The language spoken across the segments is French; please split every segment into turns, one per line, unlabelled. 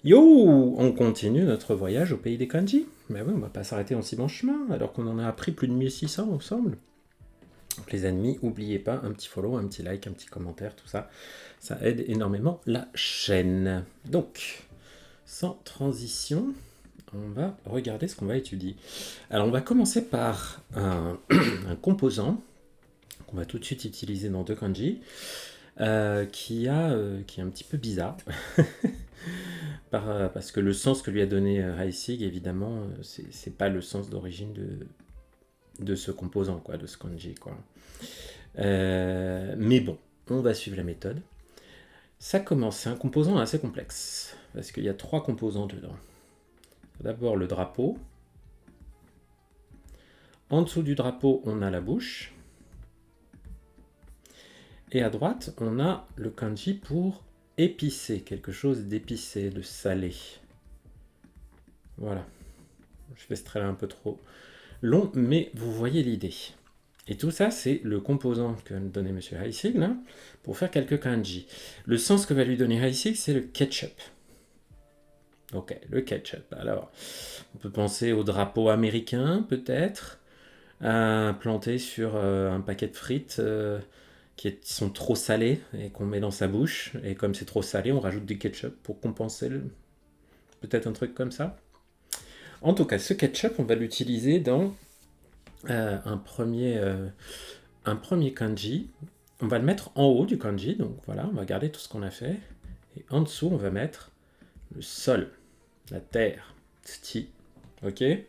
Yo, on continue notre voyage au pays des kanji. Mais oui, on va pas s'arrêter en si bon chemin, alors qu'on en a appris plus de 1600 ensemble. Donc les ennemis, n'oubliez pas un petit follow, un petit like, un petit commentaire, tout ça. Ça aide énormément la chaîne. Donc, sans transition, on va regarder ce qu'on va étudier. Alors on va commencer par un composant qu'on va tout de suite utiliser dans deux kanji, qui est un petit peu bizarre. Parce que le sens que lui a donné Heissig, évidemment, c'est pas le sens d'origine de ce composant, quoi, de ce kanji, quoi. Mais bon, on va suivre la méthode. Ça commence, c'est un composant assez complexe, parce qu'il y a trois composants dedans. D'abord le drapeau. En dessous du drapeau, on a la bouche. Et à droite, on a le kanji pour épicé, quelque chose d'épicé, de salé. Voilà. Je fais ce trait là un peu trop long, mais vous voyez l'idée. Et tout ça, c'est le composant que va nous donner M. Heissig là, pour faire quelques kanji. Le sens que va lui donner Heissig, c'est le ketchup. Ok, le ketchup. Alors, on peut penser au drapeau américain, peut-être, planté sur un paquet de frites qui sont trop salées et qu'on met dans sa bouche. Et comme c'est trop salé, on rajoute du ketchup pour compenser peut-être un truc comme ça. En tout cas, ce ketchup, on va l'utiliser dans euh, un, premier, euh, un premier kanji. On va le mettre en haut du kanji, donc voilà, on va garder tout ce qu'on a fait. Et en dessous, on va mettre le sol, la terre, tsuchi. Ok? J'ai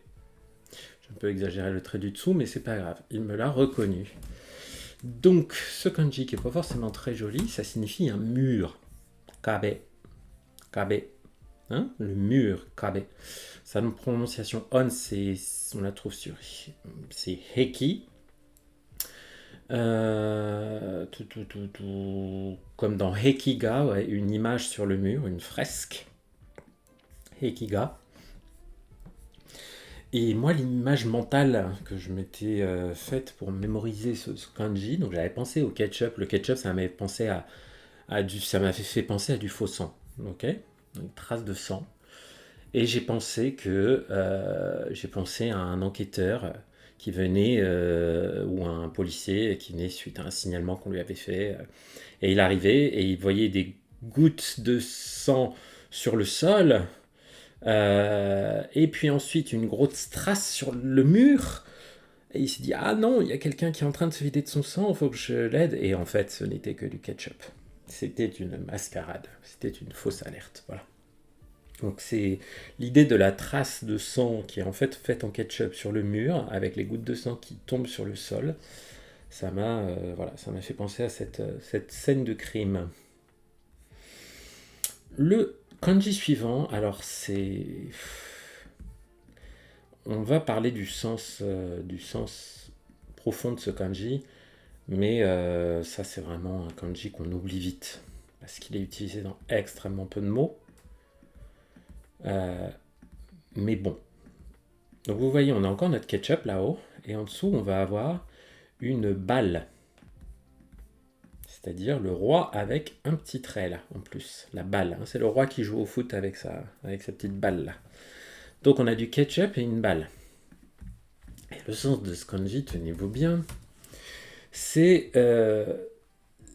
un peu exagéré le trait du dessous, mais c'est pas grave, il me l'a reconnu. Donc, ce kanji qui est pas forcément très joli, ça signifie un mur. Kabe. Kabe. Hein? Le mur, kabe. Sa prononciation on, on la trouve sur. C'est heki. Comme dans Hekiga, ouais, une image sur le mur, une fresque. Hekiga. Et moi, l'image mentale que je m'étais faite pour mémoriser ce kanji, donc j'avais pensé au ketchup. Le ketchup, ça m'avait pensé ça m'avait fait penser à du faux sang, ok, une trace de sang. Et j'ai pensé à un enquêteur qui venait, ou un policier qui venait suite à un signalement qu'on lui avait fait. Et il arrivait et il voyait des gouttes de sang sur le sol. Et puis ensuite une grosse trace sur le mur. Et il s'est dit, ah non, il y a quelqu'un qui est en train de se vider de son sang, il faut que je l'aide. Et en fait, ce n'était que du ketchup. C'était une mascarade, c'était une fausse alerte. Voilà. Donc c'est l'idée de la trace de sang qui est en fait faite en ketchup sur le mur avec les gouttes de sang qui tombent sur le sol. Ça m'a fait penser à cette scène de crime. Le kanji suivant, alors c'est on va parler du sens profond de ce kanji, mais ça c'est vraiment un kanji qu'on oublie vite parce qu'il est utilisé dans extrêmement peu de mots. Euh, mais bon, donc vous voyez, on a encore notre ketchup là-haut, et en dessous, on va avoir une balle. C'est-à-dire le roi avec un petit trait là, en plus. La balle, hein. C'est le roi qui joue au foot avec sa petite balle là. Donc on a du ketchup et une balle. Et le sens de ce kanji, tenez-vous bien, c'est...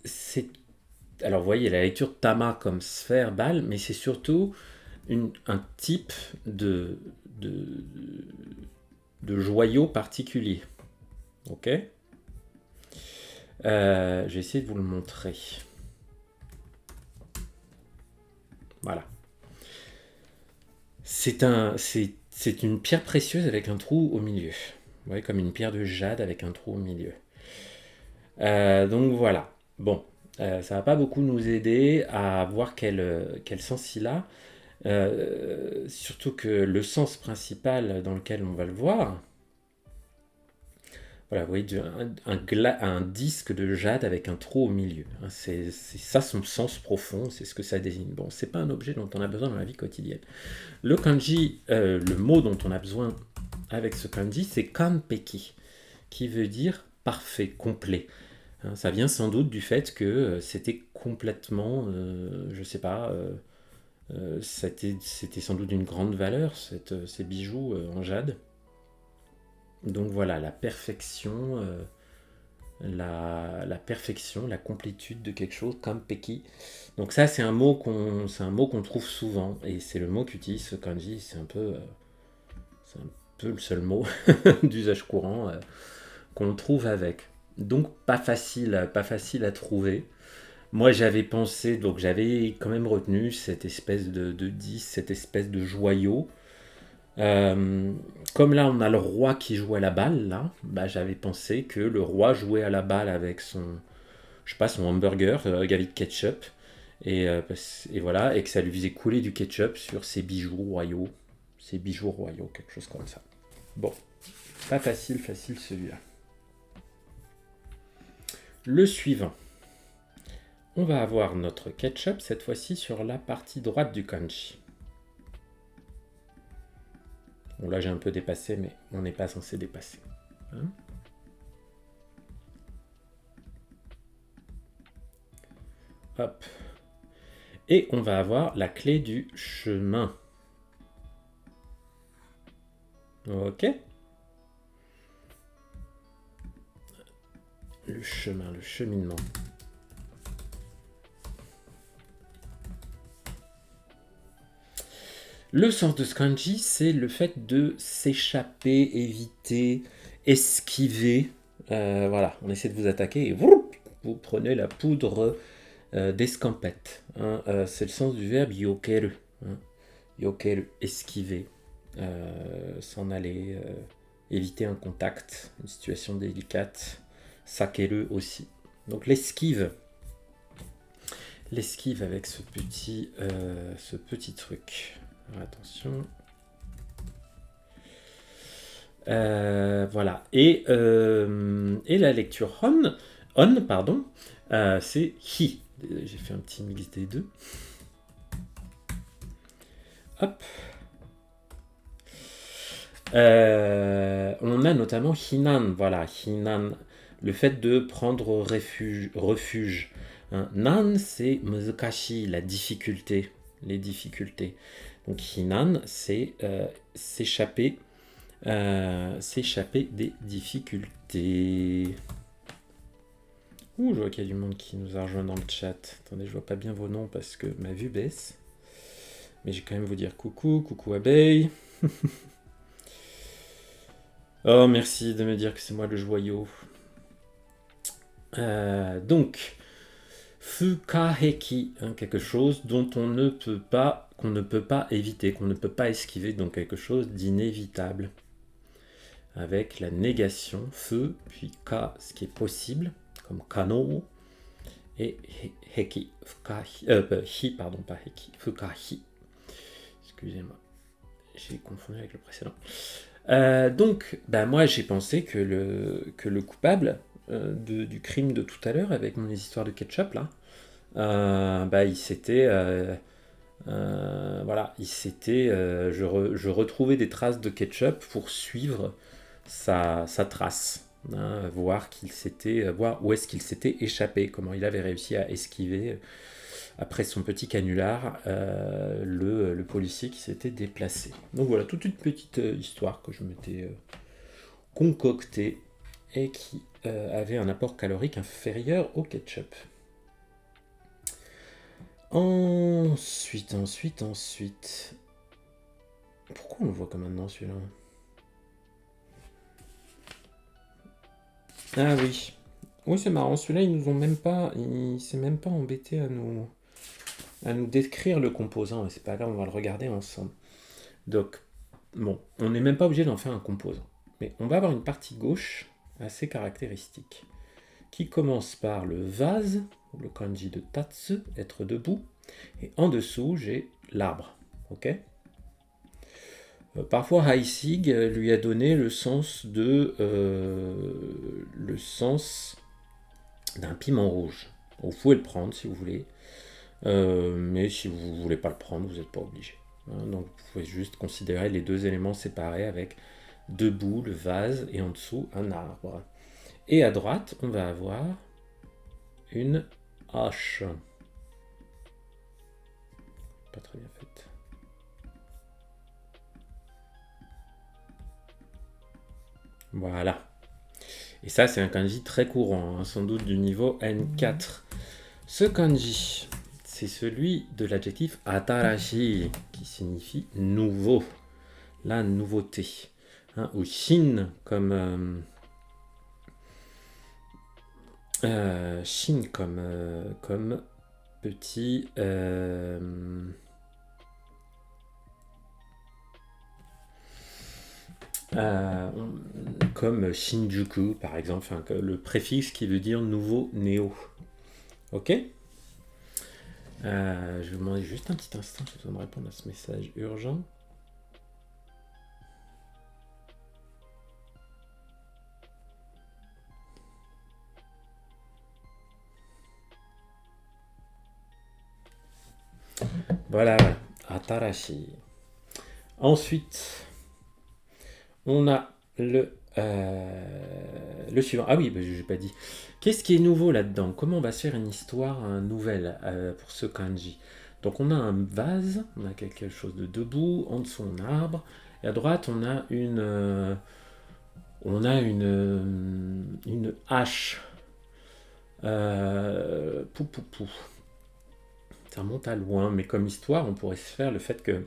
c'est alors vous voyez la lecture tama comme sphère, balle, mais c'est surtout un type de, de joyau particulier. Ok. Je vais essayer de vous le montrer. Voilà. C'est une pierre précieuse avec un trou au milieu. Vous voyez, comme une pierre de jade avec un trou au milieu. Donc voilà. Bon, ça va pas beaucoup nous aider à voir quel sens il a. Surtout que le sens principal dans lequel on va le voir, voilà, vous voyez, un disque de jade avec un trou au milieu. Hein. C'est ça son sens profond, c'est ce que ça désigne. Bon, c'est pas un objet dont on a besoin dans la vie quotidienne. Le kanji, le mot dont on a besoin avec ce kanji, c'est kanpeki, qui veut dire parfait, complet. Hein, ça vient sans doute du fait que c'était complètement, je sais pas, C'était sans doute d'une grande valeur, ces bijoux en jade. Donc voilà, la perfection, la perfection, la complétude de quelque chose comme Peki. Donc ça, c'est un mot qu'on trouve souvent, et c'est le mot qu'utilise ce kanji. C'est un peu le seul mot d'usage courant qu'on trouve avec. Donc pas facile à trouver. Moi, j'avais pensé, donc j'avais quand même retenu cette espèce de 10, cette espèce de joyau. Euh, Comme là, on a le roi qui joue à la balle, là, bah, j'avais pensé que le roi jouait à la balle avec je sais pas, son hamburger avec ketchup. Et voilà, et que ça lui faisait couler du ketchup sur ses bijoux royaux. Ses bijoux royaux, quelque chose comme ça. Bon, pas facile celui-là. Le suivant. On va avoir notre ketchup, cette fois-ci sur la partie droite du kanji. Bon, là j'ai un peu dépassé, mais on n'est pas censé dépasser. Hein? Hop. Et on va avoir la clé du chemin. Ok. Le chemin, le cheminement. Le sens de ce kanji, c'est le fait de s'échapper, éviter, esquiver. Voilà, on essaie de vous attaquer et vous prenez la poudre d'escampette. Hein. C'est le sens du verbe yokeru. Hein. Yokeru, esquiver, s'en aller, éviter un contact, une situation délicate. Sakeru aussi. Donc l'esquive. L'esquive avec ce petit truc. Alors, attention. Voilà. Et la lecture on pardon, c'est hi. J'ai fait un petit mix des deux. Hop. On a notamment hinan. Voilà, hinan. Le fait de prendre refuge. Hein. Nan, c'est muzukashi, la difficulté, les difficultés. Donc hinan, c'est s'échapper des difficultés. Ouh, je vois qu'il y a du monde qui nous a rejoint dans le chat. Attendez, je vois pas bien vos noms parce que ma vue baisse. Mais j'ai quand même vous dire coucou abeille. Oh, merci de me dire que c'est moi le joyau. Donc, fukaheki, hein, quelque chose dont qu'on ne peut pas éviter, qu'on ne peut pas esquiver, donc quelque chose d'inévitable. Avec la négation, feu, puis ka, ce qui est possible, comme kano, et heki, fukahi, hi, pardon, pas heki, fukahi. Excusez-moi, j'ai confondu avec le précédent. Donc, moi j'ai pensé que le coupable du crime de tout à l'heure, avec mon histoire de ketchup là, il s'était, voilà, je retrouvais des traces de ketchup pour suivre sa trace, hein, voir où est-ce qu'il s'était échappé, comment il avait réussi à esquiver après son petit canular, le policier qui s'était déplacé. Donc voilà, toute une petite histoire que je m'étais concoctée et qui avait un apport calorique inférieur au ketchup. Ensuite. Pourquoi on le voit comme maintenant celui-là? Ah oui. Oui, c'est marrant. Celui-là, il s'est même pas embêté à nous décrire le composant. Et c'est pas grave, on va le regarder ensemble. Donc, bon, on n'est même pas obligé d'en faire un composant. Mais on va avoir une partie gauche assez caractéristique qui commence par le vase, le kanji de tatsu, être debout. Et en dessous, j'ai l'arbre. Ok. Parfois, Heissig lui a donné le sens d'un piment rouge. Vous pouvez le prendre si vous voulez, mais si vous ne voulez pas le prendre, vous n'êtes pas obligé. Hein, donc vous pouvez juste considérer les deux éléments séparés avec debout, le vase, et en dessous, un arbre. Et à droite, on va avoir une hache. pas très bien faite. Voilà. Et ça, c'est un kanji très courant, hein, sans doute du niveau N4. Ce kanji, c'est celui de l'adjectif atarashi, qui signifie nouveau, la nouveauté. Hein, ou shin comme petit comme Shinjuku par exemple, enfin, le préfixe qui veut dire nouveau, néo. Ok. Je vais vous demander juste un petit instant, je dois me répondre à ce message urgent. Voilà, atarashi. Ensuite, on a le suivant. Ah oui, bah, je n'ai pas dit. Qu'est-ce qui est nouveau là-dedans? Comment on va se faire une histoire nouvelle pour ce kanji? Donc on a un vase, on a quelque chose de debout, en dessous on a un arbre, et à droite on a une hache. Pou. Ça remonte à loin, mais comme histoire, on pourrait se faire le fait que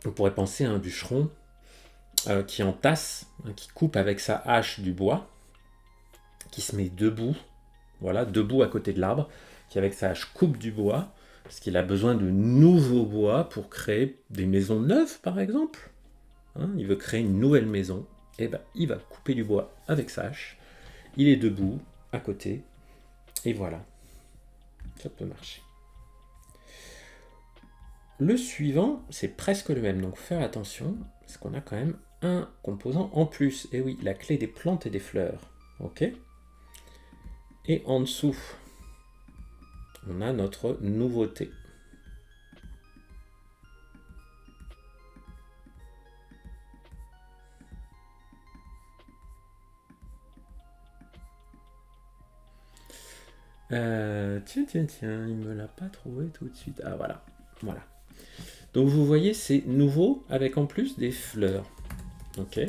on pourrait penser à un bûcheron qui entasse, hein, qui coupe avec sa hache du bois, qui se met debout, voilà, debout à côté de l'arbre, qui avec sa hache coupe du bois, parce qu'il a besoin de nouveaux bois pour créer des maisons neuves, par exemple. Hein, il veut créer une nouvelle maison, et ben il va couper du bois avec sa hache. Il est debout, à côté, et voilà. Ça peut marcher. Le suivant, c'est presque le même, donc faire attention, parce qu'on a quand même un composant en plus. Et oui, la clé des plantes et des fleurs. Ok. Et en dessous, on a notre nouveauté. Tiens, il me l'a pas trouvé tout de suite. Ah voilà. Donc vous voyez, c'est nouveau avec en plus des fleurs. Ok.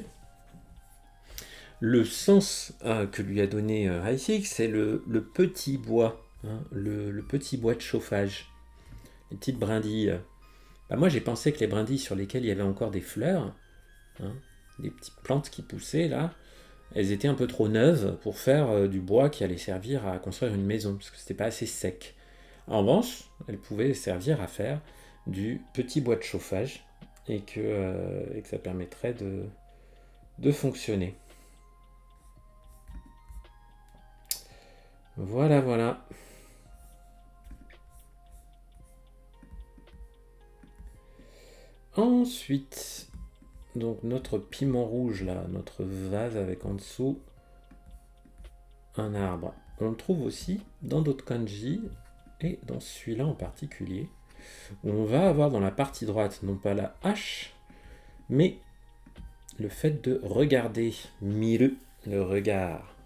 Le sens que lui a donné Heissig, c'est le petit bois, hein, le petit bois de chauffage, les petites brindilles. Bah, moi j'ai pensé que les brindilles sur lesquelles il y avait encore des fleurs, hein, des petites plantes qui poussaient là, elles étaient un peu trop neuves pour faire du bois qui allait servir à construire une maison, parce que c'était pas assez sec. En revanche, elles pouvaient servir à faire du petit bois de chauffage et que ça permettrait de fonctionner. Voilà. Ensuite, donc notre piment rouge là, notre vase avec en dessous un arbre. On le trouve aussi dans d'autres kanji et dans celui-là en particulier. Où on va avoir dans la partie droite non pas la hache, mais le fait de regarder, miru, le regard.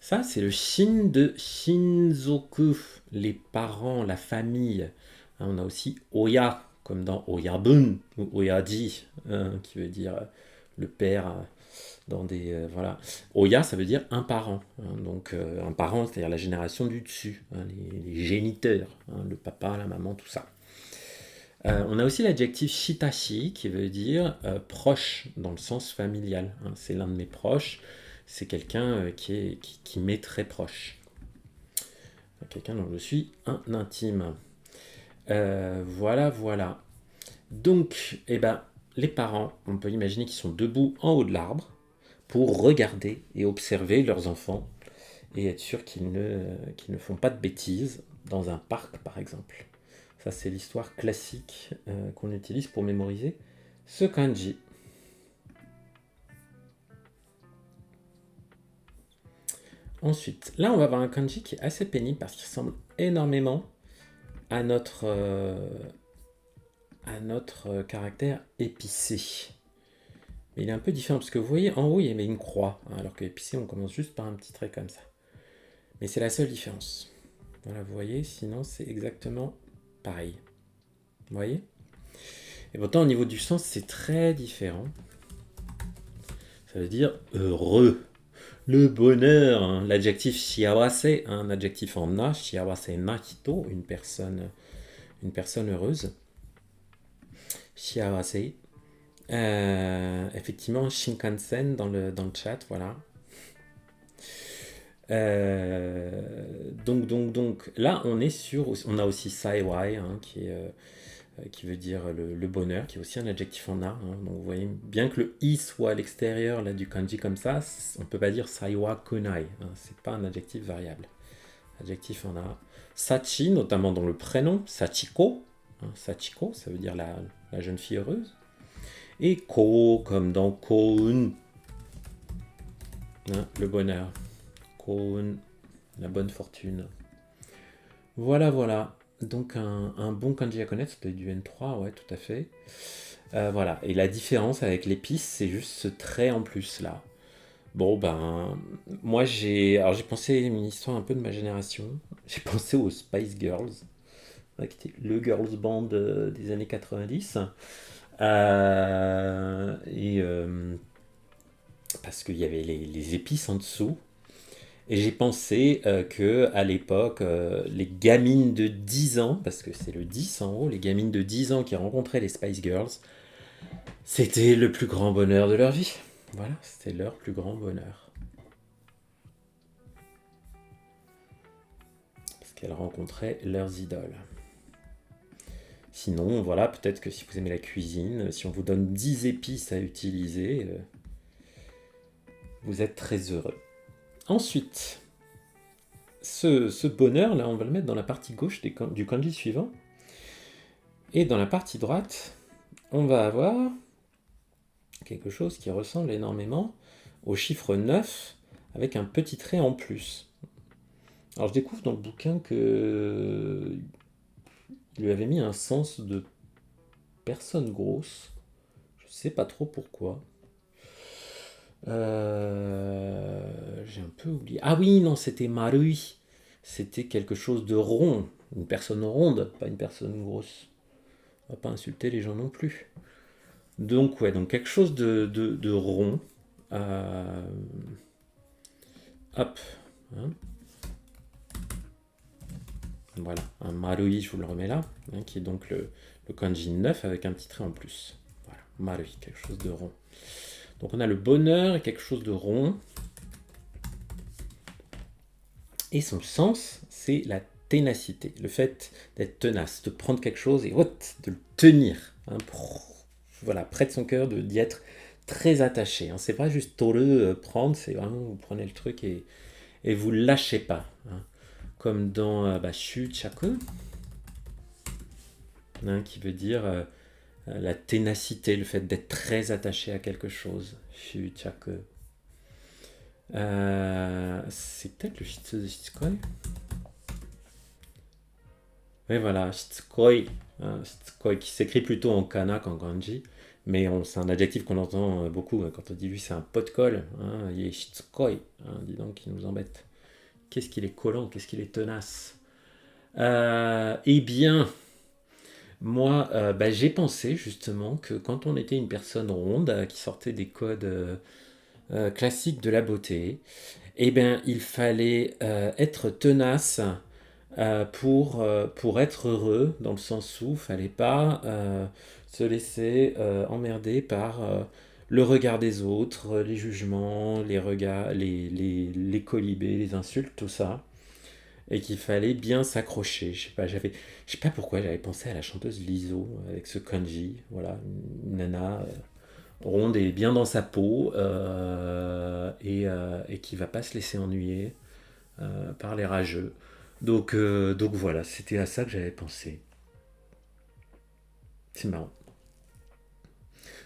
Ça, c'est le shin de Shinzoku, les parents, la famille. On a aussi Oya, comme dans Oyabun ou Oyaji, qui veut dire le père dans des... voilà. Oya, ça veut dire un parent. Donc un parent, c'est-à-dire la génération du dessus, les géniteurs, le papa, la maman, tout ça. On a aussi l'adjectif shitashi, qui veut dire proche, dans le sens familial. C'est l'un de mes proches. C'est quelqu'un qui m'est très proche. Quelqu'un dont je suis un intime. Voilà. Donc, les parents, on peut imaginer qu'ils sont debout en haut de l'arbre pour regarder et observer leurs enfants et être sûr qu'ils ne font pas de bêtises dans un parc, par exemple. Ça, c'est l'histoire classique qu'on utilise pour mémoriser ce kanji. Ensuite, là, on va avoir un kanji qui est assez pénible parce qu'il ressemble énormément à notre caractère épicé. Mais il est un peu différent parce que vous voyez, en haut, il y avait une croix, alors que épicé, on commence juste par un petit trait comme ça. Mais c'est la seule différence. Voilà, vous voyez, sinon c'est exactement pareil. Vous voyez? Et pourtant, au niveau du sens, c'est très différent. Ça veut dire heureux. Le bonheur, hein. L'adjectif shiawase, un adjectif en na, shiawase na hito, une personne heureuse. Shiawase. Effectivement, Shinkansen dans le chat, voilà. Donc, là, on a aussi saiwai, hein, qui veut dire le bonheur, qui est aussi un adjectif en a. Hein. Donc vous voyez bien que le i soit à l'extérieur là, du kanji comme ça, on ne peut pas dire saiwa kunai. Hein. C'est pas un adjectif variable. Adjectif en a. Sachi, notamment dans le prénom, sachiko. Hein, sachiko, ça veut dire la jeune fille heureuse. Et ko, comme dans koun. Hein, le bonheur. Koun, la bonne fortune. Voilà. Donc un bon kanji à connaître, c'était du N3, ouais, tout à fait. Voilà, et la différence avec l'épice, c'est juste ce trait en plus là. Bon ben, moi j'ai pensé à une histoire un peu de ma génération. J'ai pensé aux Spice Girls, qui était le girls band des années 90. Parce qu'il y avait les épices en dessous. Et j'ai pensé que à l'époque, les gamines de 10 ans, parce que c'est le 10 en haut, les gamines de 10 ans qui rencontraient les Spice Girls, c'était le plus grand bonheur de leur vie. Voilà, c'était leur plus grand bonheur. Parce qu'elles rencontraient leurs idoles. Sinon, voilà, peut-être que si vous aimez la cuisine, si on vous donne 10 épices à utiliser, vous êtes très heureux. Ensuite, ce bonheur, là, on va le mettre dans la partie gauche du kanji suivant. Et dans la partie droite, on va avoir quelque chose qui ressemble énormément au chiffre 9 avec un petit trait en plus. Alors je découvre dans le bouquin que il lui avait mis un sens de personne grosse. Je sais pas trop pourquoi. J'ai un peu oublié. Ah oui, non, c'était marui. C'était quelque chose de rond. Une personne ronde, pas une personne grosse. On va pas insulter les gens non plus. Donc ouais, donc quelque chose de rond. Hop. Hein. Voilà, un marui, je vous le remets là, hein, qui est donc le kanji 9 avec un petit trait en plus. Voilà, marui, quelque chose de rond. Donc on a le bonheur et quelque chose de rond. Et son sens, c'est la ténacité, le fait d'être tenace, de prendre quelque chose et de le tenir. Hein, voilà, près de son cœur, d'y être très attaché. Hein. C'est pas juste toru prendre, c'est vraiment vous prenez le truc et vous ne lâchez pas. Hein. Comme dans Shu-chaku, hein, qui veut dire la ténacité, le fait d'être très attaché à quelque chose. Shu-chaku. C'est peut-être le Shitsukoi. Oui, voilà, Shitsukoi. Shitsukoi qui s'écrit plutôt en kana qu'en kanji. Mais c'est un adjectif qu'on entend beaucoup quand on dit lui c'est un pot de colle. Hein, il est Shitsukoi. Hein, dis donc, il nous embête. Qu'est-ce qu'il est collant, qu'est-ce qu'il est tenace. Eh bien, moi, j'ai pensé justement que quand on était une personne ronde qui sortait des codes classiques de la beauté, eh bien, il fallait être tenace pour être heureux, dans le sens où il ne fallait pas se laisser emmerder par le regard des autres, les jugements, les regards, les colibés, les insultes, tout ça. Et qu'il fallait bien s'accrocher. Je sais pas pourquoi j'avais pensé à la chanteuse Lizzo avec ce kanji. Voilà, une nana ronde et bien dans sa peau et qui va pas se laisser ennuyer par les rageux. Donc voilà, c'était à ça que j'avais pensé. C'est marrant.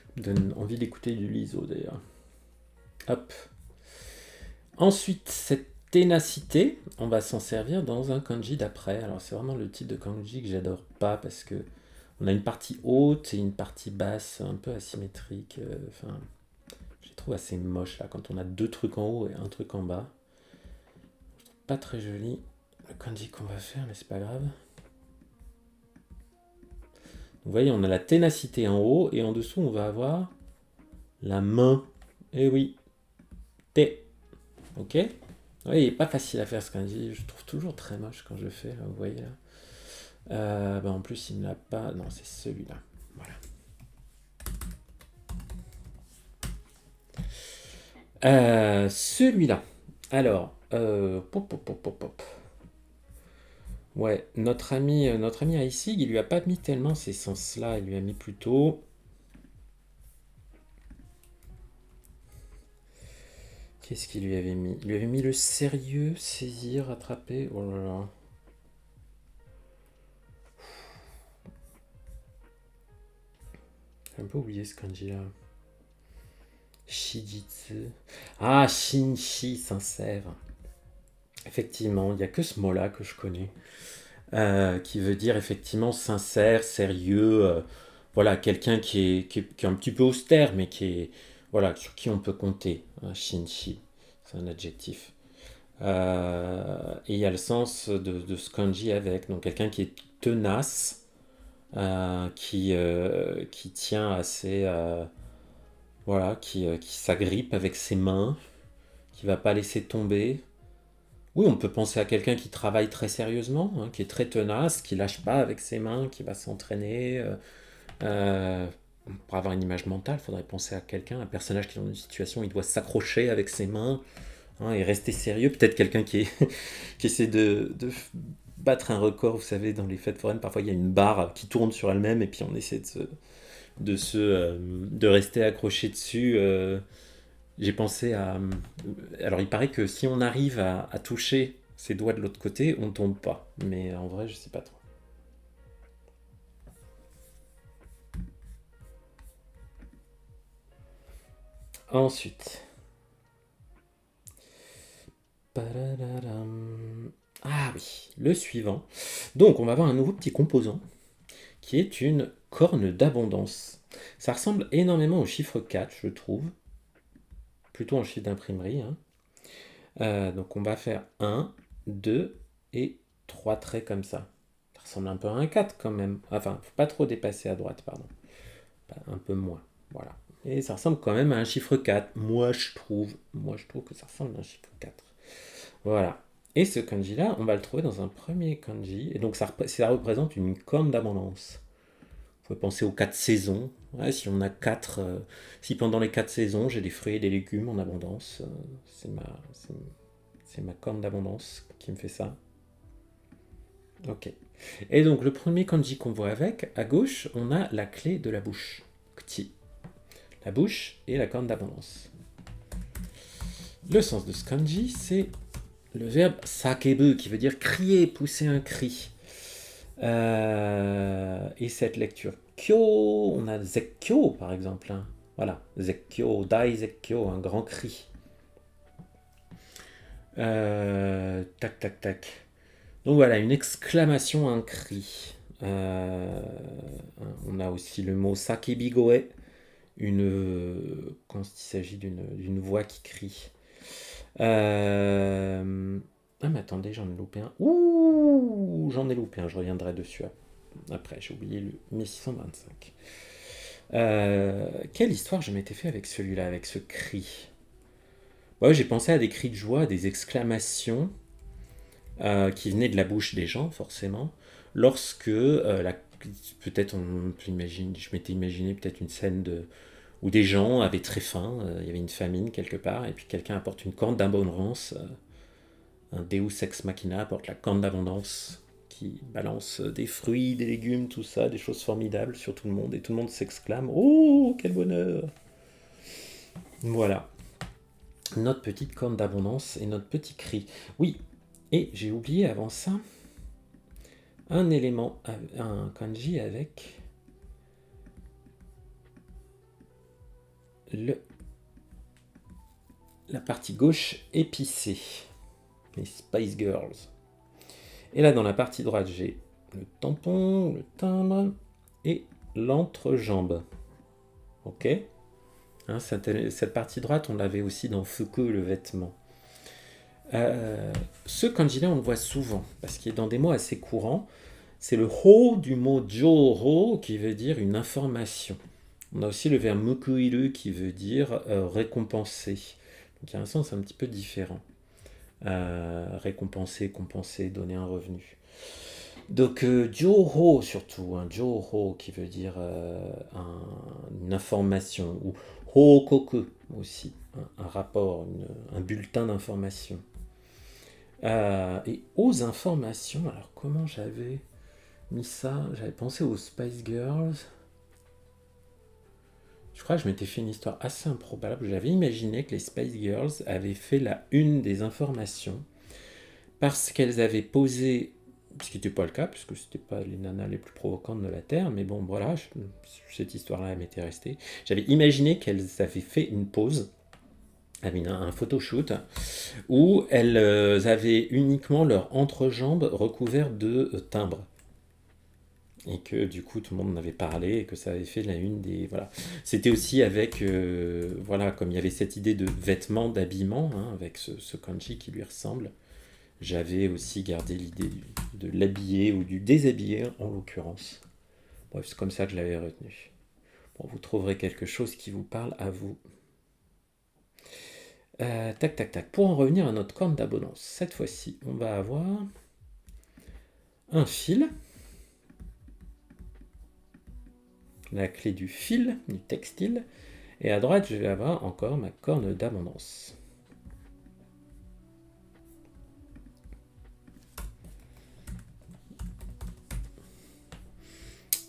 Ça me donne envie d'écouter du Lizzo d'ailleurs. Hop. Ensuite, cette ténacité, on va s'en servir dans un kanji d'après. Alors c'est vraiment le type de kanji que j'adore pas parce que on a une partie haute et une partie basse un peu asymétrique. Enfin, je les trouve assez moche là quand on a deux trucs en haut et un truc en bas. pas très joli le kanji qu'on va faire, mais c'est pas grave. Vous voyez, on a la ténacité en haut et en dessous, on va avoir la main. Eh oui, T. Ok. Oui, il n'est pas facile à faire ce kanji. Je trouve toujours très moche quand je le fais. Là, vous voyez là. En plus, il ne l'a pas. Non, c'est celui-là. Voilà. Celui-là. Alors, pop, pop, pop, pop, pop. Ouais, notre ami Aïsig, il lui a pas mis tellement ces sens-là. Il lui a mis plutôt. Qu'est-ce qu'il lui avait mis? Il lui avait mis le sérieux, saisir, attraper. Oh là là. J'ai un peu oublié ce kanji-là. Shijitsu. Ah, Shinshi, sincère. Effectivement, il n'y a que ce mot-là que je connais. Qui veut dire effectivement sincère, sérieux. Voilà, quelqu'un qui est un petit peu austère, mais voilà, sur qui on peut compter. Shinshi, c'est un adjectif. Et il y a le sens de ce kanji avec. Donc quelqu'un qui est tenace, qui tient assez. Voilà, qui s'agrippe avec ses mains, qui va pas laisser tomber. Oui, on peut penser à quelqu'un qui travaille très sérieusement, hein, qui est très tenace, qui lâche pas avec ses mains, qui va s'entraîner. Euh, pour avoir une image mentale, il faudrait penser à quelqu'un, un personnage qui est dans une situation où il doit s'accrocher avec ses mains, hein, et rester sérieux. Peut-être quelqu'un qui essaie de battre un record, vous savez, dans les fêtes foraines, parfois il y a une barre qui tourne sur elle-même et puis on essaie de rester accroché dessus. J'ai pensé à. Alors, il paraît que si on arrive à toucher ses doigts de l'autre côté, on ne tombe pas. Mais en vrai, je sais pas trop. Ensuite. Padadadam. Ah oui, le suivant. Donc, on va avoir un nouveau petit composant qui est une corne d'abondance. Ça ressemble énormément au chiffre 4, je trouve. Plutôt en chiffre d'imprimerie, hein. Donc on va faire un, 2 et 3 traits comme ça. Ça ressemble un peu à un 4 quand même. Enfin, faut pas trop dépasser à droite, pardon. Un peu moins. Voilà. Et ça ressemble quand même à un chiffre 4. Moi je trouve que ça ressemble à un chiffre 4. Voilà. Et ce kanji-là, on va le trouver dans un premier kanji. Et donc ça représente une corne d'abondance. Vous pouvez penser aux 4 saisons. Ouais, si on a 4, si pendant les 4 saisons, j'ai des fruits et des légumes en abondance, c'est ma corne d'abondance qui me fait ça. Ok. Et donc le premier kanji qu'on voit avec, à gauche, on a la clé de la bouche. Kti. La bouche et la corne d'abondance. Le sens de ce kanji, c'est le verbe sakebu, qui veut dire crier, pousser un cri. Et cette lecture kyo, on a zekkyo par exemple, hein. Voilà, zekkyo, dai zekkyo, un grand cri. Tac, tac, tac. Donc voilà, une exclamation, un cri. On a aussi le mot sakebigoe, quand il s'agit d'une voix qui crie. Ah mais attendez, j'en ai loupé un. Ouh, j'en ai loupé un, je reviendrai dessus après, j'ai oublié le 1625. Quelle histoire je m'étais fait avec celui-là, avec ce cri? Ouais, j'ai pensé à des cris de joie, à des exclamations qui venaient de la bouche des gens, forcément, lorsque peut-être je m'étais imaginé peut-être une scène où des gens avaient très faim, il y avait une famine quelque part, et puis quelqu'un apporte une corne d'abondance, un Deus ex machina apporte la corne d'abondance qui balance des fruits, des légumes, tout ça, des choses formidables sur tout le monde, et tout le monde s'exclame: Oh, quel bonheur! Voilà, notre petite corne d'abondance et notre petit cri. Oui, et j'ai oublié avant ça un élément, un kanji avec la partie gauche épicée, les Spice Girls. Et là, dans la partie droite, j'ai le tampon, le timbre et l'entrejambe. Ok, hein, cette partie droite, on l'avait aussi dans Fuku, le vêtement. Ce kanji-là, on le voit souvent, parce qu'il est dans des mots assez courants. C'est le ho du mot jōho, qui veut dire une information. On a aussi le verbe mukuiru, qui veut dire récompenser. Donc il y a un sens un petit peu différent. Récompenser, compenser, donner un revenu. Donc jōho surtout, jōho qui veut dire une information, ou hokoku aussi, un rapport, un bulletin d'information. Et aux informations, alors comment j'avais mis ça? J'avais pensé aux Spice Girls. Je crois que je m'étais fait une histoire assez improbable. J'avais imaginé que les Spice Girls avaient fait la une des informations parce qu'elles avaient posé, ce qui n'était pas le cas, puisque c'était pas les nanas les plus provocantes de la Terre, mais bon, voilà, cette histoire-là, elle m'était restée. J'avais imaginé qu'elles avaient fait une pause, un photoshoot, où elles avaient uniquement leur entrejambe recouvert de timbres. Et que du coup tout le monde en avait parlé et que ça avait fait la une des... Voilà. C'était aussi avec, voilà, comme il y avait cette idée de vêtements, d'habillement, avec ce kanji qui lui ressemble, j'avais aussi gardé l'idée de l'habiller ou du déshabiller en l'occurrence. Bref, c'est comme ça que je l'avais retenu. Bon, vous trouverez quelque chose qui vous parle à vous. Tac, tac, tac. Pour en revenir à notre corne d'abondance, cette fois-ci, on va avoir un fil. La clé du fil, du textile. Et à droite, je vais avoir encore ma corne d'abondance.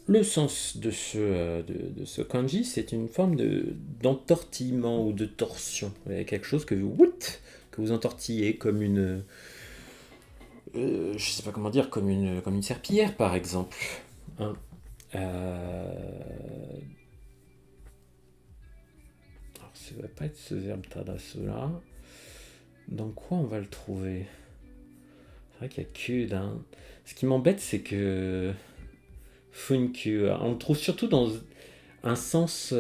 Le sens de ce kanji, c'est une forme d'entortillement ou de torsion. Il y a quelque chose que vous entortillez comme une... je sais pas comment dire, comme une serpillière par exemple. Hein. Alors, ça ne va pas être ce verbe tadasu là. Dans quoi on va le trouver? C'est vrai qu'il y a que d'un... Ce qui m'embête, c'est que Funkyu, on le trouve surtout dans un sens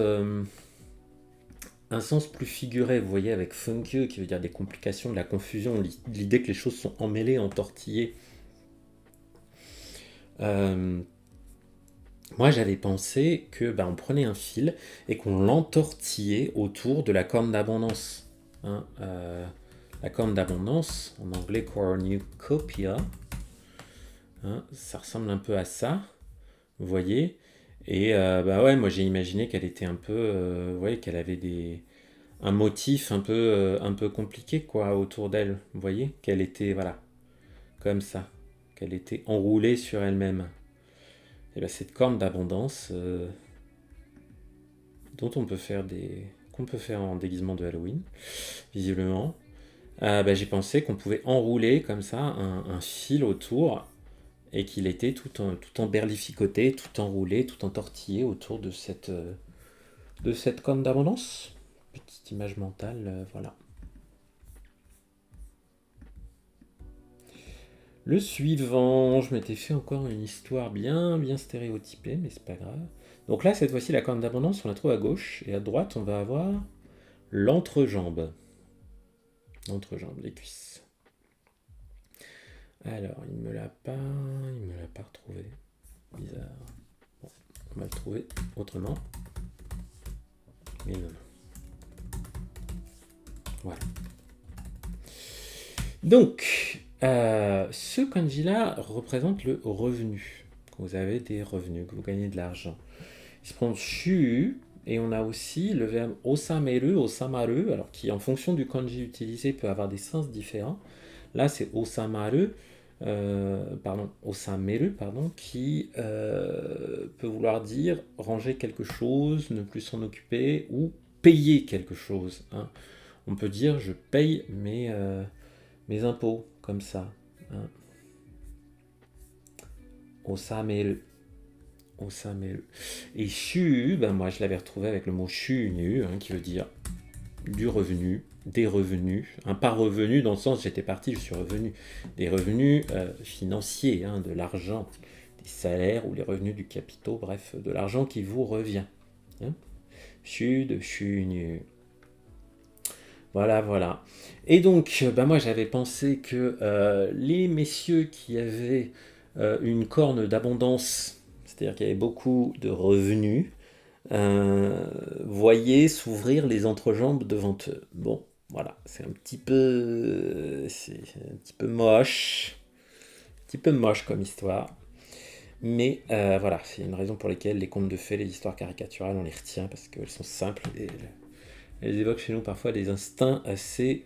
plus figuré, vous voyez, avec Funkyu, qui veut dire des complications, de la confusion, l'idée que les choses sont emmêlées, entortillées. Moi, j'avais pensé que on prenait un fil et qu'on l'entortillait autour de la corne d'abondance. La corne d'abondance, en anglais cornucopia, ça ressemble un peu à ça, vous voyez. Et ouais, moi j'ai imaginé qu'elle était un peu, vous voyez, qu'elle avait un motif un peu compliqué quoi autour d'elle, vous voyez, qu'elle était, voilà, comme ça, qu'elle était enroulée sur elle-même. Et cette corne d'abondance dont qu'on peut faire en déguisement de Halloween, visiblement. J'ai pensé qu'on pouvait enrouler comme ça un fil autour et qu'il était tout emberlificoté, tout enroulé, tout entortillé autour de cette corne d'abondance. Petite image mentale, voilà. Le suivant, je m'étais fait encore une histoire bien stéréotypée, mais c'est pas grave. Donc là, cette fois-ci, la corne d'abondance, on la trouve à gauche, et à droite, on va avoir l'entrejambe. L'entrejambe, les cuisses. Alors, il me l'a pas retrouvé. Bizarre. Bon, on va le trouver autrement. Mais non. Voilà. Donc, ce kanji-là représente le revenu. Quand vous avez des revenus, que vous gagnez de l'argent. Il se prononce shu, et on a aussi le verbe osameru, osamaru, alors qui en fonction du kanji utilisé peut avoir des sens différents. Là c'est osamaru, osameru, qui peut vouloir dire ranger quelque chose, ne plus s'en occuper, ou payer quelque chose. On peut dire je paye mes impôts, comme ça. Osameru. Et shu, moi je l'avais retrouvé avec le mot shunu, qui veut dire du revenu, des revenus, pas revenu dans le sens j'étais parti, je suis revenu, des revenus financiers, de l'argent, des salaires ou les revenus du capitaux, bref, de l'argent qui vous revient. Shu de shunu. Voilà, voilà. Et donc, moi j'avais pensé que les messieurs qui avaient une corne d'abondance, c'est-à-dire qu'il y avait beaucoup de revenus, voyaient s'ouvrir les entrejambes devant eux. Bon, voilà, c'est un petit peu moche, un petit peu moche comme histoire. Mais voilà, c'est une raison pour laquelle les contes de fées, les histoires caricaturales, on les retient parce qu'elles sont simples et elles évoquent chez nous parfois des instincts assez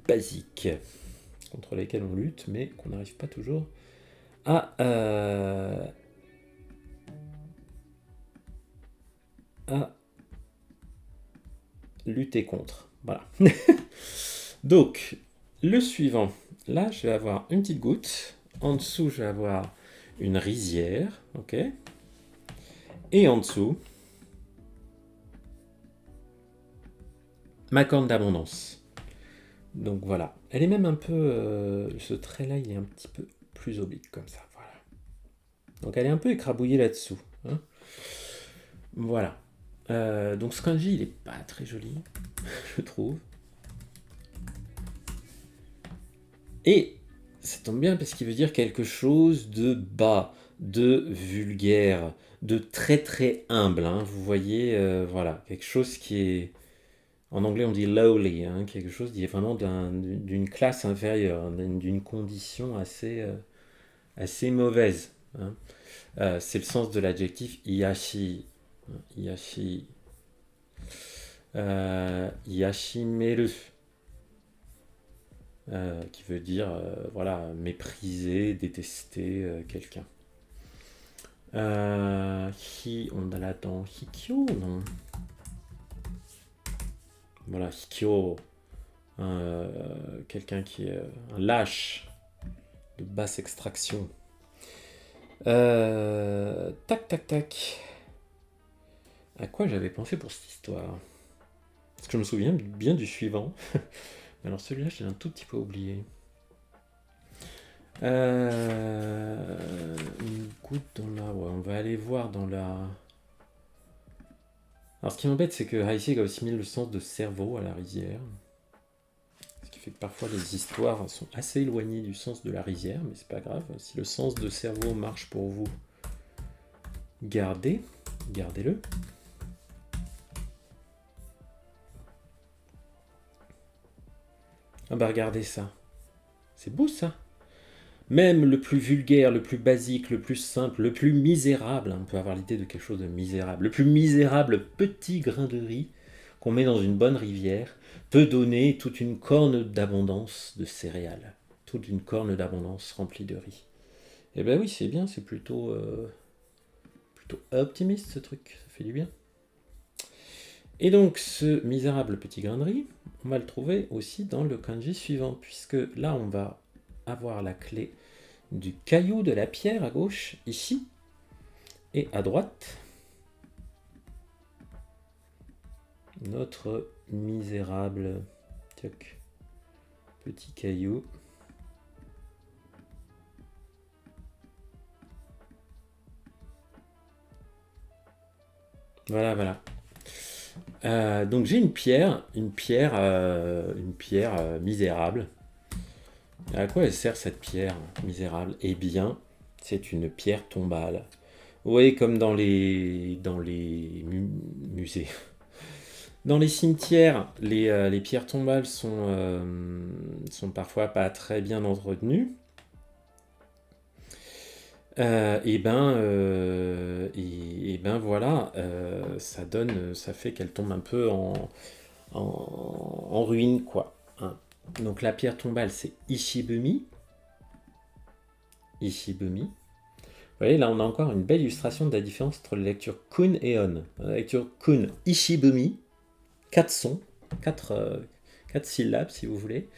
basiques contre lesquels on lutte, mais qu'on n'arrive pas toujours à, à lutter contre. Voilà. Donc, le suivant. Là, je vais avoir une petite goutte. En dessous, je vais avoir une rizière. Ok. Et en dessous, ma corne d'abondance. Donc voilà. Elle est même un peu. Ce trait-là, il est un petit peu plus oblique comme ça. Voilà. Donc elle est un peu écrabouillée là-dessous. Hein. Voilà. Donc ce kanji, il est pas très joli, je trouve. Et ça tombe bien parce qu'il veut dire quelque chose de bas, de vulgaire, de très très humble. Hein. Vous voyez, voilà, quelque chose qui est, en anglais on dit lowly, hein, quelque chose qui est vraiment d'une classe inférieure, hein, d'une condition assez mauvaise. Hein. C'est le sens de l'adjectif iyashi. Iyashi. Yashimeru. Qui veut dire voilà, mépriser, détester quelqu'un. On a là-dedans Hikyo, non? Voilà, Hikyo, quelqu'un qui est un lâche de basse extraction. Tac, tac, tac. À quoi j'avais pensé pour cette histoire? Parce que je me souviens bien du suivant. Alors celui-là, je l'ai un tout petit peu oublié. Une goutte dans la... Ouais, on va aller voir dans la... Alors ce qui m'embête, c'est que Heisig a aussi mis le sens de cerveau à la rizière. Ce qui fait que parfois les histoires sont assez éloignées du sens de la rizière, mais c'est pas grave. Si le sens de cerveau marche pour vous, gardez-le. Ah bah regardez ça. C'est beau ça. Même le plus vulgaire, le plus basique, le plus simple, le plus misérable, hein, on peut avoir l'idée de quelque chose de misérable, le plus misérable petit grain de riz qu'on met dans une bonne rivière peut donner toute une corne d'abondance de céréales, toute une corne d'abondance remplie de riz. Eh ben oui, c'est bien, c'est plutôt optimiste ce truc, ça fait du bien. Et donc ce misérable petit grain de riz, on va le trouver aussi dans le kanji suivant, puisque là on va avoir la clé du caillou, de la pierre à gauche, ici, et à droite, notre misérable petit caillou. Voilà, voilà. Donc j'ai une pierre misérable. À quoi elle sert cette pierre misérable? Eh bien, c'est une pierre tombale. Vous voyez, comme dans les musées. Dans les cimetières, les pierres tombales sont parfois pas très bien entretenues. Et ben voilà, ça fait qu'elle tombe un peu en ruine, quoi. Hein. Donc la pierre tombale, c'est Ishibumi. Ishibumi. Vous voyez, là, on a encore une belle illustration de la différence entre la lecture kun et on. La lecture kun, Ishibumi, 4 sons, 4 syllabes, si vous voulez,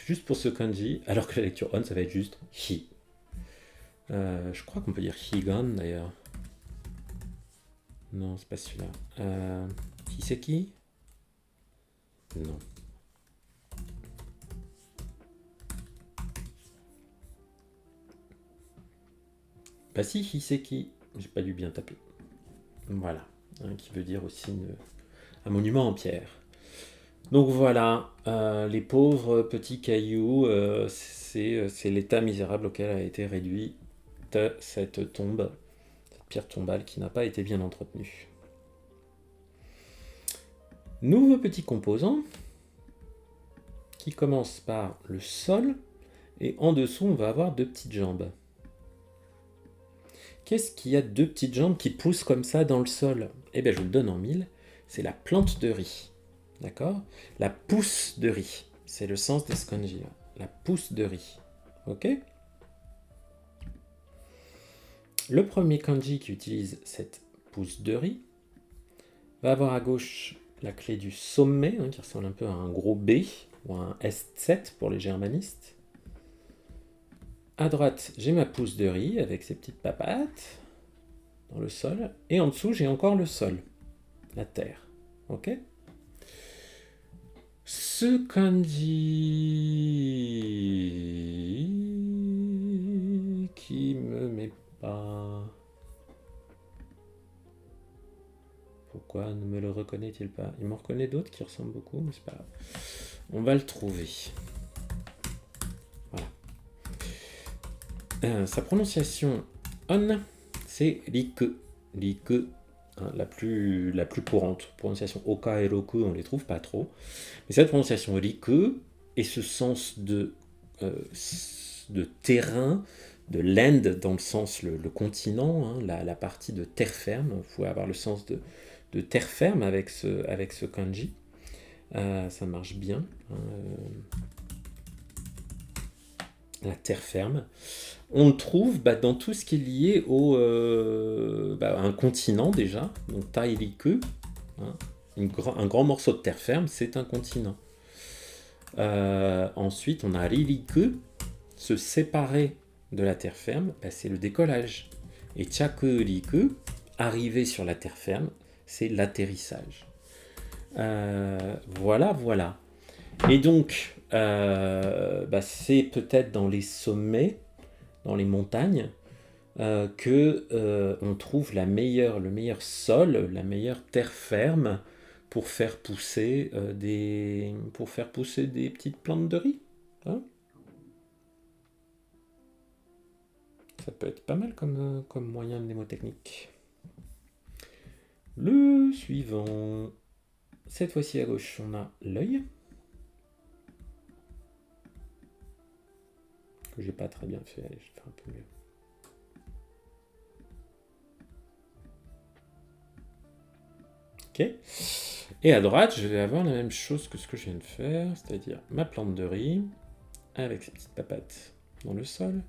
juste pour ce kanji, alors que la lecture on, ça va être juste hi. Je crois qu'on peut dire higan, d'ailleurs. Non, c'est pas celui-là. Hiseki? Non. Bah si, Hiseki. J'ai pas dû bien taper. Voilà. Qui veut dire aussi un monument en pierre. Donc voilà, les pauvres petits cailloux, c'est l'état misérable auquel a été réduite cette tombe, cette pierre tombale qui n'a pas été bien entretenue. Nouveau petit composant qui commence par le sol et en dessous on va avoir deux petites jambes. Qu'est-ce qu'il y a de deux petites jambes qui poussent comme ça dans le sol? Eh bien je vous le donne en mille, c'est la plante de riz. D'accord? La pousse de riz. C'est le sens de ce kanji. La pousse de riz. Ok? Le premier kanji qui utilise cette pousse de riz va avoir à gauche la clé du sommet, qui ressemble un peu à un gros B, ou à un S7 pour les germanistes. À droite, j'ai ma pousse de riz avec ses petites papates dans le sol. Et en dessous, j'ai encore le sol, la terre. Ok? Ce kanji qui me met pas. Pourquoi ne me le reconnaît-il pas? Il m'en reconnaît d'autres qui ressemblent beaucoup, mais c'est pas grave. On va le trouver. Voilà. Sa prononciation on, c'est rik. Rik, la plus courante. Prononciation oka et roku, on les trouve pas trop. Mais cette prononciation rik et ce sens de terrain, de land dans le sens le continent, la partie de terre ferme. Vous pouvez avoir le sens de terre ferme avec ce kanji. Ça marche bien. La terre ferme. On le trouve dans tout ce qui est lié à un continent déjà. Donc Tairiku, un grand morceau de terre ferme, c'est un continent. Ensuite, on a Ririku, se séparer de la terre ferme, c'est le décollage. Et Chakuriku, arriver sur la terre ferme, c'est l'atterrissage. Voilà. Et donc, c'est peut-être dans les sommets, dans les montagnes, que on trouve le meilleur sol, la meilleure terre ferme pour faire pousser des petites plantes de riz. Ça peut être pas mal comme moyen mnémotechnique. Le suivant. Cette fois-ci à gauche, on a l'œil. Que j'ai pas très bien fait. Allez, je vais faire un peu mieux. Ok. Et à droite, je vais avoir la même chose que ce que je viens de faire, c'est-à-dire ma plante de riz avec ses petites papates dans le sol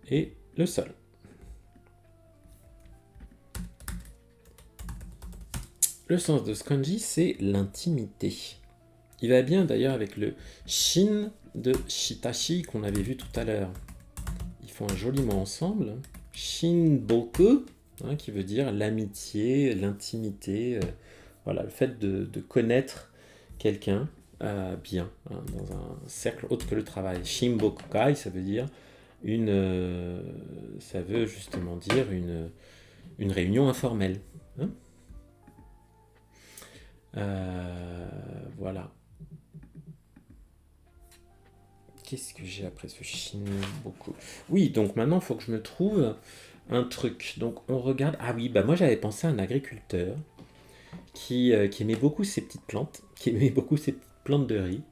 et le sol. Le sens de ce kanji, c'est l'intimité. Il va bien d'ailleurs avec le shin de Shitashi qu'on avait vu tout à l'heure. Ils font un joli mot ensemble. Shinboku, qui veut dire l'amitié, l'intimité. Voilà, le fait de connaître quelqu'un bien, dans un cercle autre que le travail. Shinbokukai, ça veut dire ça veut justement dire une réunion informelle. Voilà. Qu'est-ce que j'ai après ce Shinboku? Oui, donc maintenant, il faut que je me trouve un truc. Donc, on regarde... Ah oui, moi, j'avais pensé à un agriculteur qui aimait beaucoup ces petites plantes, qui aimait beaucoup ces petites plantes de riz,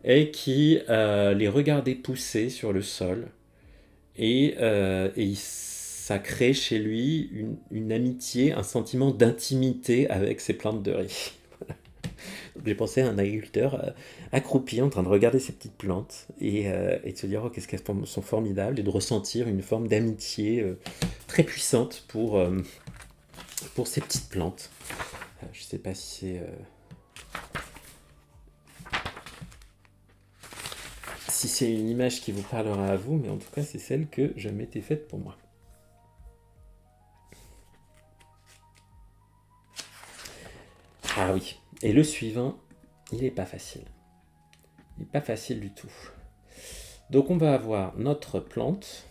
et qui les regardait pousser sur le sol. Et ça crée chez lui une amitié, un sentiment d'intimité avec ces plantes de riz. Donc j'ai pensé à un agriculteur accroupi en train de regarder ces petites plantes et de se dire qu'est-ce qu'elles sont formidables et de ressentir une forme d'amitié très puissante pour ces petites plantes. Je sais pas si c'est une image qui vous parlera à vous, mais en tout cas c'est celle que je m'étais faite pour moi. Ah oui, et le suivant, il n'est pas facile. Il n'est pas facile du tout. Donc on va avoir notre plante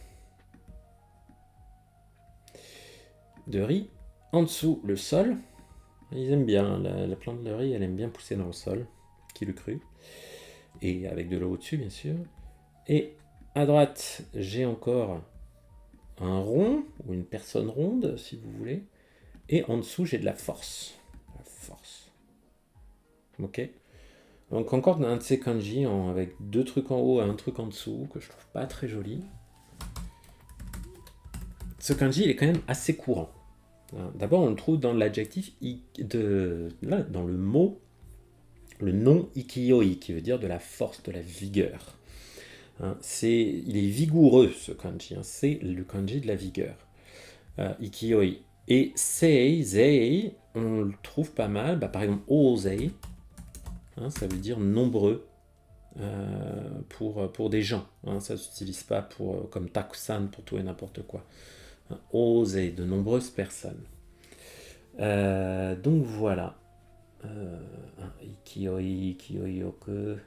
de riz, en dessous le sol. Ils aiment bien, la plante de riz, elle aime bien pousser dans le sol. qui l'eût cru. Et avec de l'eau au-dessus, bien sûr. Et à droite, j'ai encore un rond, ou une personne ronde, si vous voulez. Et en dessous, j'ai de la force. La force. Ok. Donc encore un de ces kanji avec deux trucs en haut et un truc en dessous, que je trouve pas très joli. Ce kanji, il est quand même assez courant. D'abord, on le trouve dans l'adjectif, dans le mot, le nom ikiyoi, qui veut dire de la force, de la vigueur. Il est vigoureux, ce kanji. C'est le kanji de la vigueur. Ikiyoi. Et zei, on le trouve pas mal. Par exemple, ozei, ça veut dire nombreux pour des gens. Ça ne s'utilise pas comme takusan pour tout et n'importe quoi. Ozei, de nombreuses personnes. Donc voilà. Ikiyoi yoku.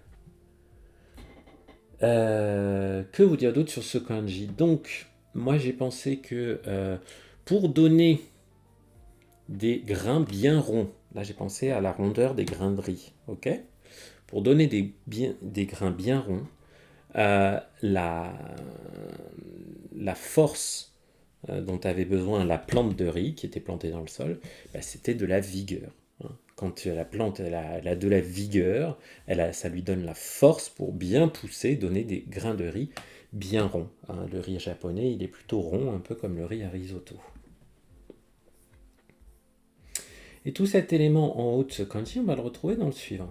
Que vous dire d'autre sur ce kanji? Donc, moi j'ai pensé que pour donner des grains bien ronds, là j'ai pensé à la rondeur des grains de riz, ok? Pour donner des grains bien ronds, la force dont avait besoin la plante de riz qui était plantée dans le sol, c'était de la vigueur. Quand la plante elle a de la vigueur, ça lui donne la force pour bien pousser, donner des grains de riz bien ronds. Le riz japonais, il est plutôt rond, un peu comme le riz à risotto. Et tout cet élément en haut de ce kanji, on va le retrouver dans le suivant.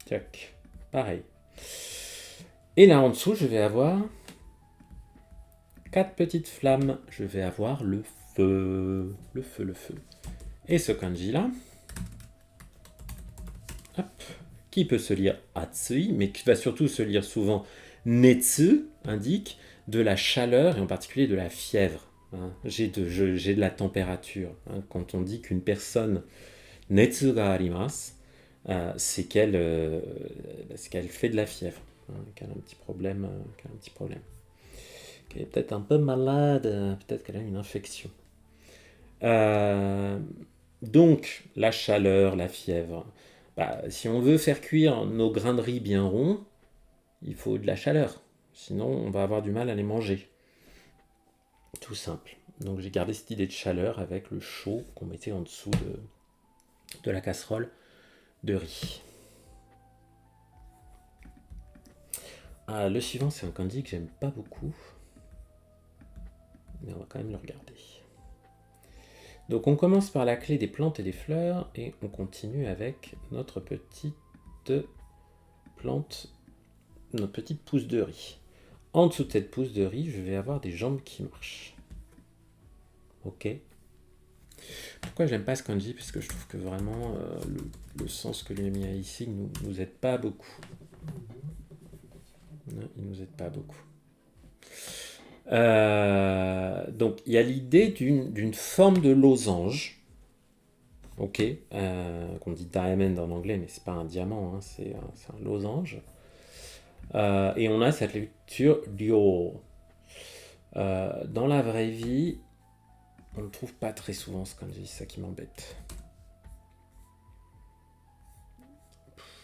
Tac, pareil. Et là en dessous, je vais avoir 4 petites flammes. Je vais avoir le feu. Le feu, le feu. Et ce kanji-là, qui peut se lire Atsui, mais qui va surtout se lire souvent Netsu, indique de la chaleur, et en particulier de la fièvre. J'ai de la température. Quand on dit qu'une personne Netsu ga arimasu, c'est qu'elle fait de la fièvre, qu'elle a un petit problème, qu'elle est peut-être un peu malade, peut-être qu'elle a une infection. Donc, la chaleur, la fièvre. Si on veut faire cuire nos grains de riz bien ronds, il faut de la chaleur. Sinon, on va avoir du mal à les manger. Tout simple. Donc, j'ai gardé cette idée de chaleur avec le chaud qu'on mettait en dessous de la casserole de riz. Le suivant, c'est un kanji que j'aime pas beaucoup. Mais on va quand même le regarder. Donc on commence par la clé des plantes et des fleurs et on continue avec notre petite plante, notre petite pousse de riz. En dessous de cette pousse de riz, je vais avoir des jambes qui marchent. Ok. Pourquoi j'aime pas ce kanji? Parce que je trouve que vraiment le sens que lui a mis ici nous aide pas beaucoup. Non, il nous aide pas beaucoup. Donc il y a l'idée d'une forme de losange, ok, qu'on dit diamond en anglais, mais c'est pas un diamant, c'est un losange. Et on a cette lecture ryo. Dans la vraie vie, on ne le trouve pas très souvent ce kanji, c'est ça qui m'embête.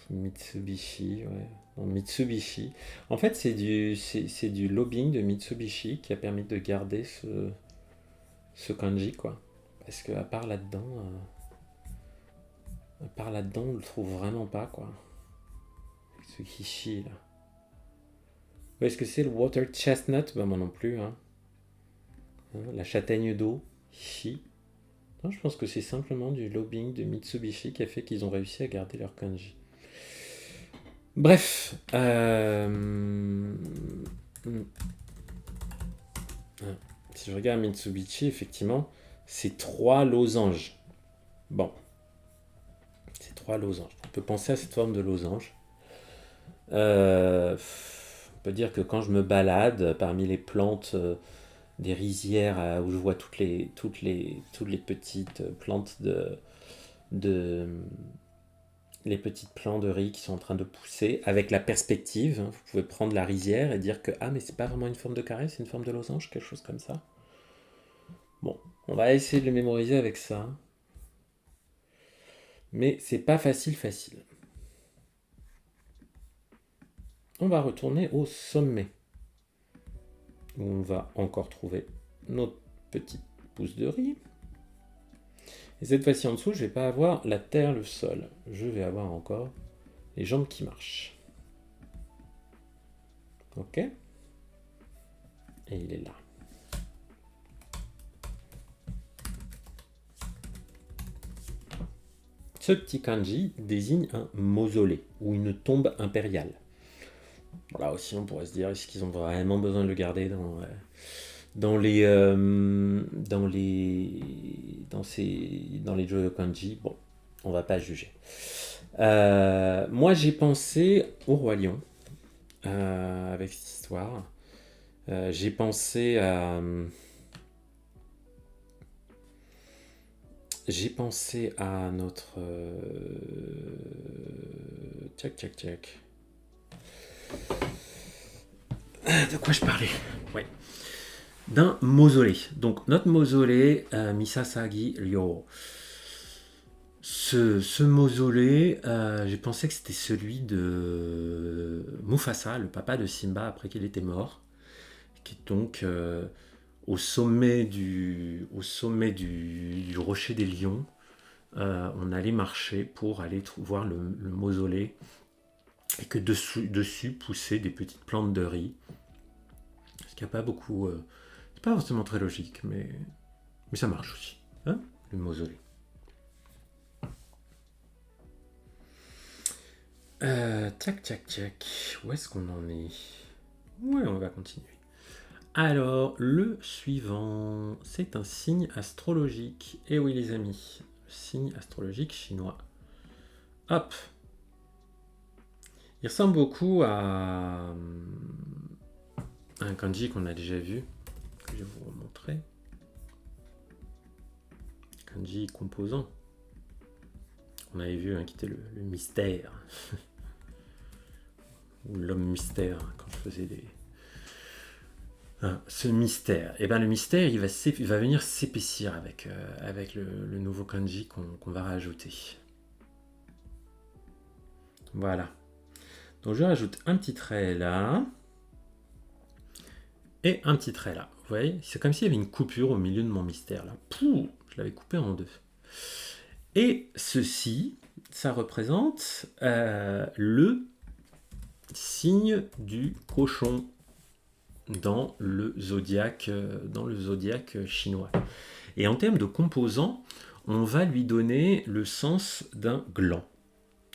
Mitsubishi, ouais. Non, Mitsubishi. En fait, c'est du lobbying de Mitsubishi qui a permis de garder ce kanji, quoi. Parce que à part là-dedans, on le trouve vraiment pas, quoi. Ce Hishi, là. Est-ce que c'est le water chestnut? Moi non plus, la châtaigne d'eau, Hishi. Non, je pense que c'est simplement du lobbying de Mitsubishi qui a fait qu'ils ont réussi à garder leur kanji. Bref, si je regarde Mitsubishi, effectivement, c'est 3 losanges. Bon, c'est 3 losanges. On peut penser à cette forme de losange. On peut dire que quand je me balade parmi les plantes des rizières où je vois toutes les petites plantes de les petites plants de riz qui sont en train de pousser, avec la perspective. Hein, vous pouvez prendre la rizière et dire que ah mais c'est pas vraiment une forme de carré, c'est une forme de losange, quelque chose comme ça. Bon, on va essayer de le mémoriser avec ça, mais c'est pas facile. On va retourner au sommet, où on va encore trouver notre petite pousse de riz. Et cette fois-ci en dessous, je vais pas avoir la terre, le sol. Je vais avoir encore les jambes qui marchent. Ok? Et il est là. Ce petit kanji désigne un mausolée ou une tombe impériale. Là aussi, on pourrait se dire, est-ce qu'ils ont vraiment besoin de le garder dans les jeux de kanji? Bon, on va pas juger. Moi, j'ai pensé au Roi Lion avec cette histoire. J'ai pensé à notre tchac. De quoi je parlais? Ouais. D'un mausolée. Donc notre mausolée, Misasagi Ryo. Ce mausolée, j'ai pensé que c'était celui de Mufasa, le papa de Simba après qu'il était mort, qui est donc au sommet du rocher des lions. On allait marcher pour aller voir le mausolée et que dessus poussaient des petites plantes de riz. Parce qu'il n'y a pas beaucoup... c'est pas forcément très logique, mais ça marche aussi. Hein, le mausolée. Tac. Où est-ce qu'on en est? Ouais, on va continuer. Alors, le suivant, c'est un signe astrologique. Eh oui, les amis, signe astrologique chinois. Hop. Il ressemble beaucoup à un kanji qu'on a déjà vu, que je vais vous remontrer. Kanji composant. On avait vu qui était le mystère. Ou l'homme mystère, quand je faisais des... ce mystère. Et bien le mystère, il va venir s'épaissir avec le nouveau kanji qu'on va rajouter. Voilà. Donc je rajoute un petit trait là. Et un petit trait là. Vous voyez, c'est comme s'il y avait une coupure au milieu de mon mystère là. Pouh, je l'avais coupé en deux. Et ceci, ça représente le signe du cochon dans le zodiaque chinois. Et en termes de composants, on va lui donner le sens d'un gland.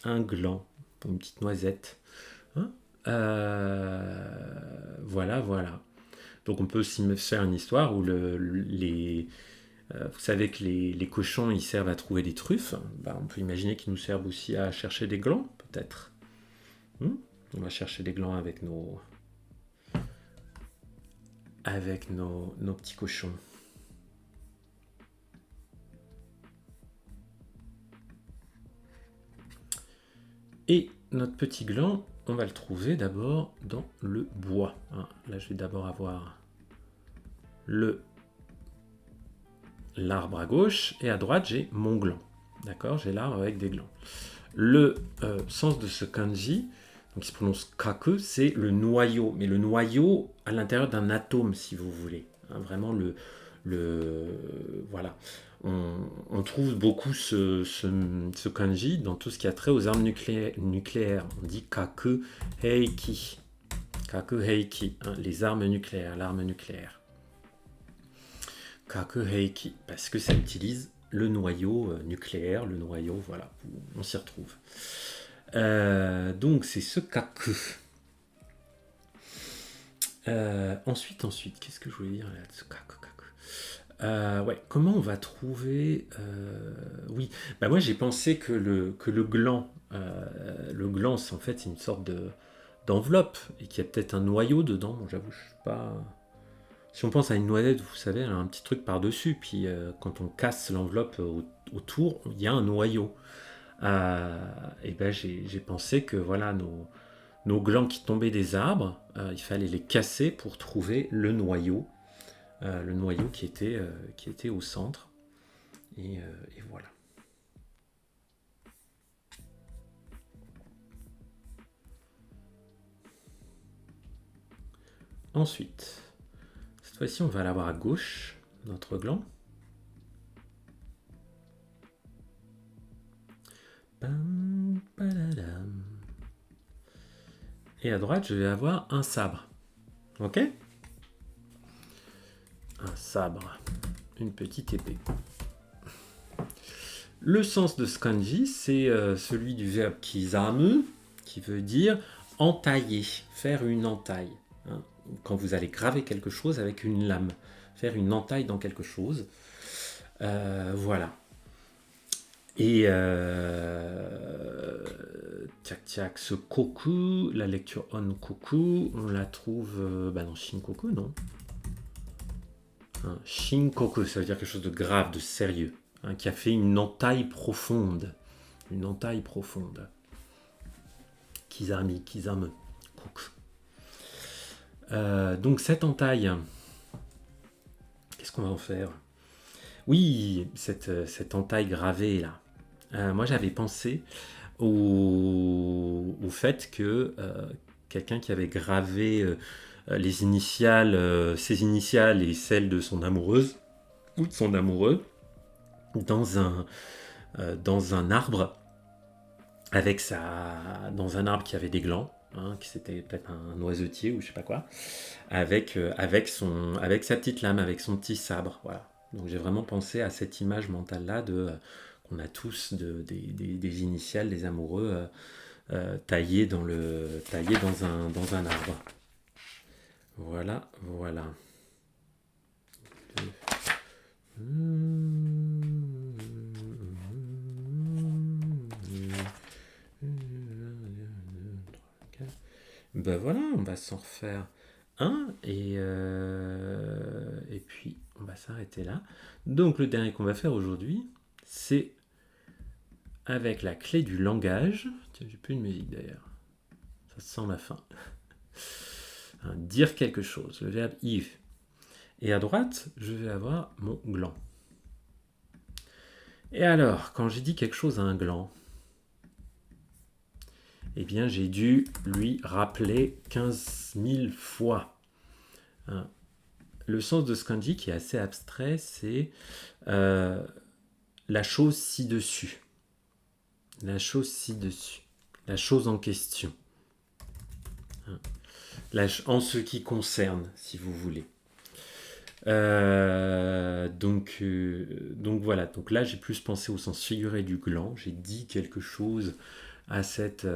Un gland, une petite noisette. Hein, voilà. Donc on peut aussi me faire une histoire où vous savez que les cochons ils servent à trouver des truffes. On peut imaginer qu'ils nous servent aussi à chercher des glands, peut-être. On va chercher des glands avec nos petits cochons. Et notre petit gland, on va le trouver d'abord dans le bois. Là, je vais d'abord avoir l'arbre à gauche et à droite, j'ai mon gland. D'accord, j'ai l'arbre avec des glands. Le sens de ce kanji, donc il se prononce kaku, c'est le noyau, mais le noyau à l'intérieur d'un atome, si vous voulez. Vraiment voilà. On trouve beaucoup ce kanji dans tout ce qui a trait aux armes nucléaires. On dit kaku heiki. Kaku heiki, les armes nucléaires, l'arme nucléaire. Kaku heiki, parce que ça utilise le noyau nucléaire, le noyau, voilà, on s'y retrouve. Donc c'est ce kaku. Ensuite, qu'est-ce que je voulais dire là, ouais, comment on va trouver oui, moi j'ai pensé que le gland, c'est en fait une sorte d'enveloppe et qu'il y a peut-être un noyau dedans. Bon, j'avoue, je sais pas. Si on pense à une noisette, vous savez, elle a un petit truc par-dessus, puis quand on casse l'enveloppe autour, il y a un noyau. et ben j'ai pensé que voilà, nos glands qui tombaient des arbres, il fallait les casser pour trouver le noyau qui était au centre. Et voilà. Ensuite, cette fois-ci, on va l'avoir à gauche, notre gland. Pam, paladam. Et à droite, je vais avoir un sabre. Ok? Un sabre. Une petite épée. Le sens de ce kanji, c'est celui du verbe kizamu, qui veut dire entailler, faire une entaille. Hein, quand vous allez graver quelque chose avec une lame, faire une entaille dans quelque chose. Voilà. Et ce koku, la lecture on koku, on la trouve dans Shinkoku, non? Hein, Shinkoku, ça veut dire quelque chose de grave, de sérieux, hein, qui a fait une entaille profonde. Une entaille profonde. Kizami, kizame, koku. Donc cette entaille, qu'est-ce qu'on va en faire? Oui, cette entaille gravée là. Moi j'avais pensé au fait que quelqu'un qui avait gravé les initiales, ses initiales et celles de son amoureuse ou de son amoureux dans un arbre dans un arbre qui avait des glands, hein, qui c'était peut-être un oisetier ou je sais pas quoi, avec sa petite lame, avec son petit sabre, voilà. Donc j'ai vraiment pensé à cette image mentale là qu'on a tous des initiales des amoureux taillées dans un arbre. Voilà. Ben voilà, on va s'en refaire un et puis on va s'arrêter là. Donc le dernier qu'on va faire aujourd'hui, c'est avec la clé du langage. Tiens, j'ai plus de musique d'ailleurs. Ça sent la fin. Dire quelque chose, le verbe if. Et à droite, je vais avoir mon gland. Et alors, quand j'ai dit quelque chose à un gland, eh bien j'ai dû lui rappeler 15 000 fois. Hein. Le sens de ce kanji qui est assez abstrait, c'est la chose ci-dessus. La chose ci-dessus. La chose en question. Hein. En ce qui concerne, si vous voulez. Donc voilà. Donc là, j'ai plus pensé au sens figuré du gland. J'ai dit quelque chose à cette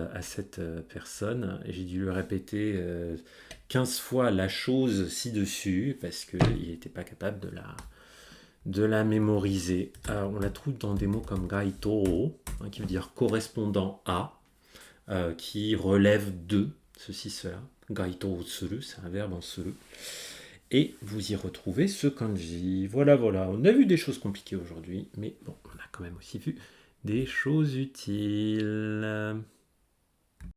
personne et j'ai dû lui répéter 15 fois la chose ci-dessus parce qu'il n'était pas capable de la mémoriser. On la trouve dans des mots comme gaito, hein, qui veut dire correspondant à, qui relève de ceci, cela. Gaito suru, c'est un verbe en suru. Et vous y retrouvez ce kanji. Voilà. On a vu des choses compliquées aujourd'hui, mais bon, on a quand même aussi vu des choses utiles.